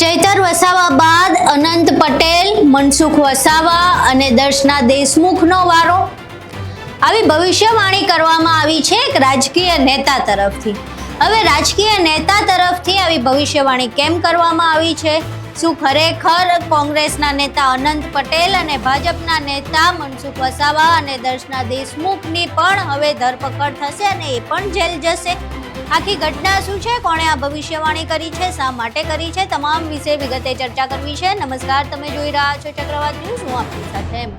ચૈતર વસાવા બાદ અનંત પટેલ, મનસુખ વસાવા અને દર્શના દેશમુખનો વારો. આવી ભવિષ્યવાણી કરવામાં આવી છે એક રાજકીય નેતા તરફથી. હવે રાજકીય નેતા તરફથી આવી ભવિષ્યવાણી કેમ કરવામાં આવી છે? શું ખરેખર કોંગ્રેસના નેતા અનંત પટેલ અને ભાજપના નેતા મનસુખ વસાવા અને દર્શના દેશમુખની પણ હવે ધરપકડ થશે અને એ પણ જેલ જશે? આખી ઘટના શું છે, કોણે આ ભવિષ્યવાણી કરી છે, શા માટે કરી છે, તમામ વિશે વિગતે ચર્ચા કરવી છે. નમસ્કાર, તમે જોઈ રહ્યા છો ચક્રવાત ન્યૂઝ. હું આપની સાથે એમ.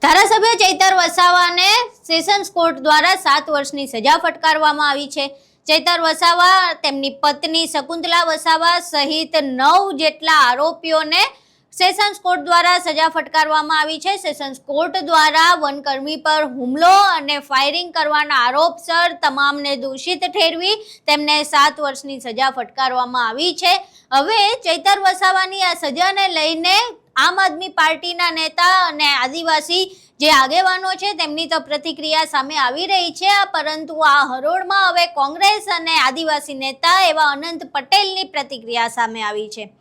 ધારાસભ્ય ચૈતર વસાવાને સેશન્સ કોર્ટ દ્વારા 7 વર્ષની સજા ફટકારવામાં આવી છે. ચૈતર વસાવા, તેમની પત્ની શકુંતલા વસાવા સહિત 9 જેટલા આરોપીઓને સેશન્સ કોર્ટ દ્વારા સજા ફટકારવામાં આવી છે. સેશન્સ કોર્ટ દ્વારા વનકર્મી પર હુમલો અને ફાયરિંગ કરવાના આરોપસર તમામને દોષિત ઠેરવી તેમને 7 વર્ષની સજા ફટકારવામાં આવી છે. હવે ચૈતર વસાવાની આ સજાને લઈને આમ આદમી પાર્ટીના નેતા અને આદિવાસી જે આગેવાનો છે તેમની તો પ્રતિક્રિયા સામે આવી રહી છે, પરંતુ આ હરોળમાં હવે કોંગ્રેસ અને આદિવાસી નેતા એવા અનંત પટેલની પ્રતિક્રિયા સામે આવી છે.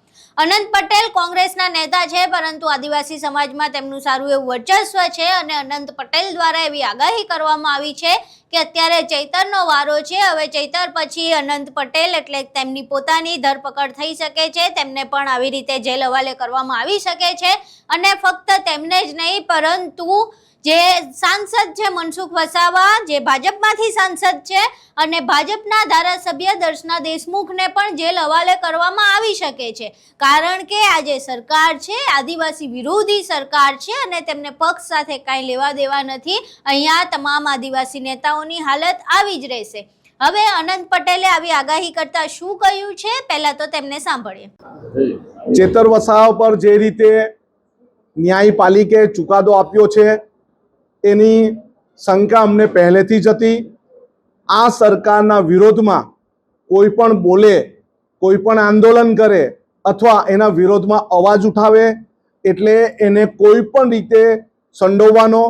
અનંત પટેલ કોંગ્રેસના નેતા છે, પરંતુ આદિવાસી સમાજમાં તેમનું સારું એવું વર્ચસ્વ છે અને અનંત પટેલ દ્વારા એવી આગાહી કરવામાં આવી છે કે અત્યારે ચૈતરનો વારો છે. હવે ચૈતર પછી અનંત પટેલ, એટલે તેમની પોતાની ધરપકડ થઈ શકે છે, તેમને પણ આવી રીતે જેલ હવાલે કરવામાં આવી શકે છે. અને ફક્ત તેમને જ નહીં, પરંતુ જે સાંસદ છે મનસુખ વસાવા, જે ભાજપમાંથી સાંસદ છે, અને ભાજપના ધારાસભ્ય દર્શના દેશમુખને પણ જેલ હવાલે કરવામાં આવી શકે છે. કારણ કે આ જે સરકાર છે આદિવાસી વિરોધી સરકાર છે અને તેમને પક્ષ સાથે કાંઈ લેવા દેવા નથી. અહીંયા તમામ આદિવાસી નેતાઓની હાલત આવી જ રહેશે. હવે અનંત પટેલે આવી આગાહી કરતા શું કહ્યું છે, પહેલા તો તેમને સાંભળીએ. ચેતર વસાવા પર જે રીતે ન્યાયપાલિકે ચુકાદો આપ્યો છે એની શંકા અમને પહેલેથી જ હતી. આ સરકારના વિરોધમાં કોઈ પણ બોલે, કોઈ પણ આંદોલન કરે અથવા એના વિરોધમાં અવાજ ઉઠાવે એટલે એને કોઈ પણ રીતે સંડોવવાનો,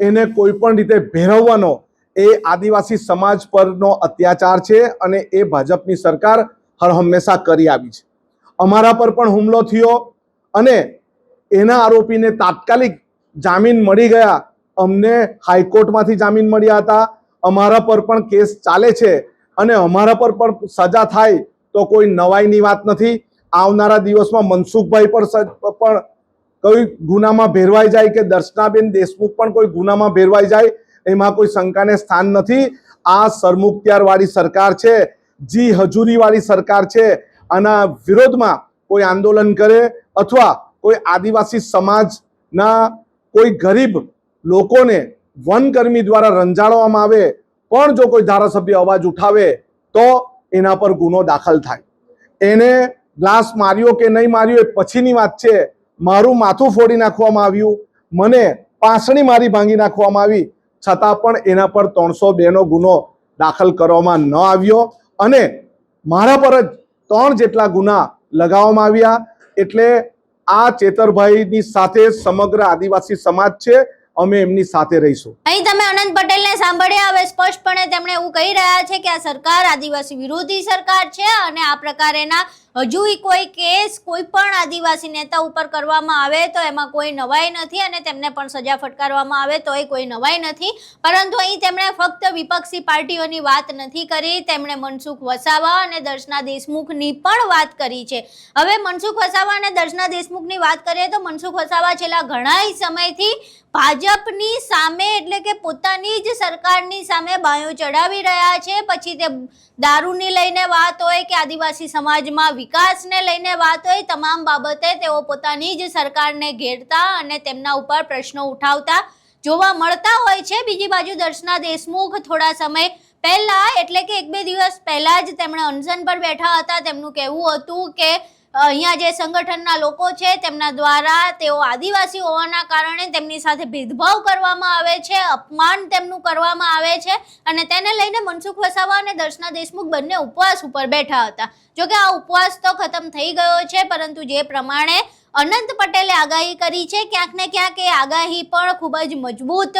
એને કોઈ પણ રીતે ભેરવવાનો એ આદિવાસી સમાજ પરનો અત્યાચાર છે અને એ ભાજપની સરકાર હર હંમેશા કરી આવી છે. અમારા પર પણ હુમલો થયો અને એના આરોપીને તાત્કાલિક જામીન મળી ગયા. અમને હાઈકોર્ટમાંથી જામીન મળ્યા હતા. અમારા પર પણ કેસ ચાલે છે અને અમારા પર પણ સજા થાય તો કોઈ નવાઈની વાત નથી. આવનારા દિવસમાં મનસુખભાઈ પણ કોઈ ગુનામાં ભેરવાઈ જાય કે દર્શનાબેન દેશમુખ પણ કોઈ ગુનામાં ભેરવાઈ જાય, એમાં કોઈ શંકાને સ્થાન નથી. આ સરમુખત્યારવાળી સરકાર છે, જી હજુરીવાળી સરકાર છે. આના વિરોધમાં કોઈ આંદોલન કરે અથવા કોઈ આદિવાસી સમાજના કોઈ ગરીબ લોકોને વનકર્મી દ્વારા રંજાડવામાં આવે પણ જો કોઈ ધારાસભ્ય અવાજ ઉઠાવે તો એના પર ગુનો દાખલ થાય. એને ગ્લાસ માર્યો કે નહીં માર્યો એ પછીની વાત છે. મારું માથું ફોડી નાખવામાં આવ્યું, મને પાંસળી મારી ભાંગી નાખવામાં આવી, છતાં પણ એના પર 302 નો ગુનો દાખલ કરવામાં ન આવ્યો અને મારા પર જ 3 જેટલા ગુના લગાવવામાં આવ્યા. એટલે આ ચેતરભાઈની સાથે સમગ્ર આદિવાસી સમાજ છે, અમે એમની સાથે રહીશું. અહીં તમે અનંત પટેલને સાંભળ્યા. હવે સ્પષ્ટપણે તેમણે એવું કહી રહ્યા છે કે આ સરકાર આદિવાસી વિરોધી સરકાર છે અને આ પ્રકારેના હજુ કોઈ કેસ કોઈ પણ આદિવાસી નેતા ઉપર કરવામાં આવે તો એમાં કોઈ નવાઈ નથી અને તેમને પણ સજા ફટકારવામાં આવે તો એ કોઈ નવાઈ નથી. પરંતુ અહીં તેમણે ફક્ત વિપક્ષી પાર્ટીઓની વાત નથી કરી, તેમણે મનસુખ વસાવા અને દર્શના દેશમુખની પણ વાત કરી છે. હવે મનસુખ વસાવા અને દર્શના દેશમુખની વાત કરીએ તો મનસુખ વસાવા છેલ્લા ઘણા સમયથી ભાજપની સામે, એટલે કે પોતાની જ સરકારની સામે બાયો ચડાવી રહ્યા છે. પછી તે દારૂની લઈને વાત હોય કે આદિવાસી સમાજમાં વિકાસને લઈને વાત હોય, તમામ બાબતે તેઓ પોતાની જ સરકારને ઘેરતા અને તેમના ઉપર પ્રશ્નો ઉઠાવતા જોવા મળતા હોય છે. બીજી બાજુ દર્શના દેશમુખ થોડા સમય પહેલા, એટલે કે 1-2 દિવસ પહેલા જ તેમણે અનશન પર બેઠા હતા. તેમનું કહેવું હતું કે અહીંયા જે સંગઠનના લોકો છે તેમના દ્વારા તેઓ આદિવાસી હોવાના કારણે તેમની સાથે ભેદભાવ કરવામાં આવે છે, અપમાન તેમનું કરવામાં આવે છે અને તેને લઈને મનસુખ વસાવા અને દર્શના દેશમુખ બંને ઉપવાસ ઉપર બેઠા હતા. જોકે આ ઉપવાસ તો ખતમ થઈ ગયો છે, પરંતુ જે પ્રમાણે અનંત પટેલે આગાહી કરી છે. ક્યાંક ને ક્યાંક એ આગાહી પણ ખૂબ જ મજબૂત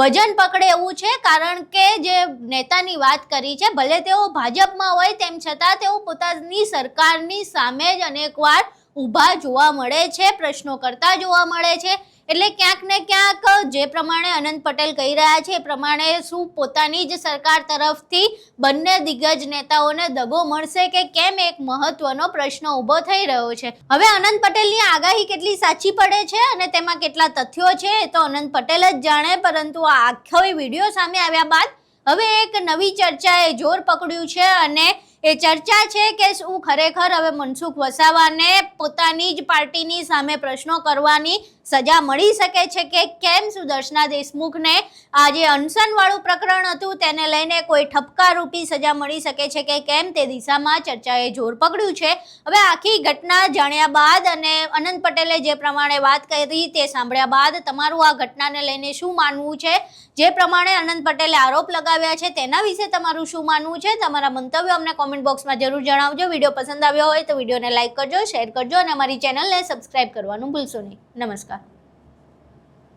વજન પકડે એવું છે, કારણ કે જે નેતાની વાત કરી છે, ભલે તેઓ ભાજપમાં હોય તેમ છતાં તેઓ પોતાની સરકારની સામે જ અનેકવાર ઊભા જોવા મળે છે, પ્રશ્નો કરતા જોવા મળે છે. એટલે ક્યાંક ને ક્યાંક જે પ્રમાણે અનંત પટેલ કહી રહ્યા છે એ પ્રમાણે શું પોતાની જ સરકાર તરફથી બંને દિગ્ગજ નેતાઓને દગો મળશે કે કેમ, એક મહત્વનો પ્રશ્ન ઊભો થઈ રહ્યો છે. હવે અનંત પટેલની આગાહી કેટલી સાચી પડે છે અને તેમાં કેટલા તથ્યો છે એ તો અનંત પટેલ જ જાણે, પરંતુ આ આખો વિડીયો સામે આવ્યા બાદ હવે એક નવી ચર્ચાએ જોર પકડ્યું છે અને એ ચર્ચા છે કે શું ખરેખર હવે મનસુખ વસાવાને પોતાની જ પાર્ટીની સામે પ્રશ્નો કરવાની સજા મળી શકે છે કે કેમ? શું દર્શના દેશમુખને આ જે અનશનવાળું પ્રકરણ હતું તેને લઈને કોઈ ઠપકારૂપી સજા મળી શકે છે કે કેમ, તે દિશામાં ચર્ચાએ જોર પકડ્યું છે. હવે આખી ઘટના જાણ્યા બાદ અને અનંત પટેલે જે પ્રમાણે વાત કરી તે સાંભળ્યા બાદ તમારું આ ઘટનાને લઈને શું માનવું છે? જે પ્રમાણે અનંત પટેલે આરોપ લગાવ્યા છે તેના વિશે તમારું શું માનવું છે? તમારા મંતવ્યો અમને કોમેન્ટ બોક્સમાં જરૂર જણાવજો. વિડીયો પસંદ આવ્યો હોય તો વિડીયોને લાઇક કરજો, શેર કરજો અને અમારી ચેનલને સબસ્ક્રાઇબ કરવાનું ભૂલશો નહીં. નમસ્કાર.